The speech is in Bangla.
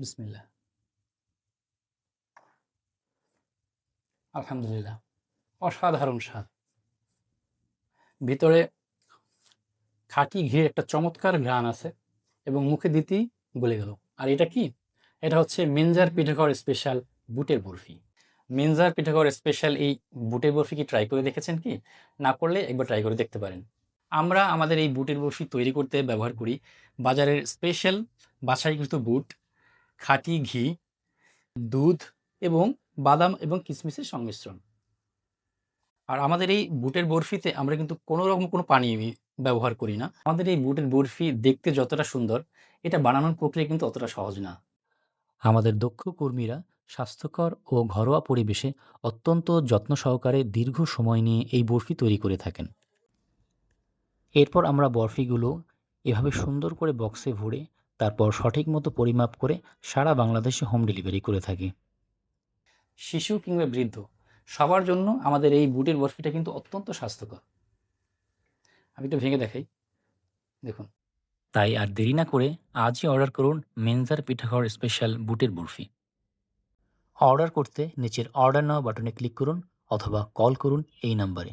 বিসমিল্লাহ। আলহামদুলিল্লাহ। অসাধারণ স্বাদ। ভিতরে খাঁটি ঘির একটা চমৎকার ঘ্রাণ আছে এবং মুখে দিতেই গলে গেল। আর এটা কি? এটা হচ্ছে মিনজার পিঠাঘর স্পেশাল বুটের বরফি। মিনজার পিঠাঘর স্পেশাল এই বুটের বরফি কি ট্রাই করে দেখেছেন কি? না করলে একবার ট্রাই করে দেখতে পারেন। আমরা আমাদের এই বুটের বরফি তৈরি করতে ব্যবহার করি বাজারের স্পেশাল বাছাইকৃত বুট, খাঁটি ঘি, দুধ এবং বাদাম এবং কিশমিশের সংমিশ্রণ। আর আমাদের এই বুটের বরফিতে আমরা কিন্তু কোনো রকম কোনো পানি ব্যবহার করি না। আমাদের এই বুটের বরফি দেখতে যতটা সুন্দর, এটা বানানোর প্রক্রিয়া কিন্তু অতটা সহজ না। আমাদের দক্ষ কর্মীরা স্বাস্থ্যকর ও ঘরোয়া পরিবেশে অত্যন্ত যত্ন সহকারে দীর্ঘ সময় নিয়ে এই বরফি তৈরি করে থাকেন। এরপর আমরা বরফিগুলো এভাবে সুন্দর করে বক্সে ভরে তারপর সঠিক মতো পরিমাপ করে সারা বাংলাদেশে হোম ডেলিভারি করে থাকি। শিশু কিংবা বৃদ্ধ সবার জন্য আমাদের এই বুটের বরফিটা কিন্তু অত্যন্ত স্বাস্থ্যকর। আমি একটু ভেঙে দেখাই, দেখুন। তাই আর দেরি না করে আজই অর্ডার করুন মেনজার পিঠাঘর স্পেশাল বুটের বরফি। অর্ডার করতে নিচের অর্ডার নাও বাটনে ক্লিক করুন অথবা কল করুন এই নাম্বারে।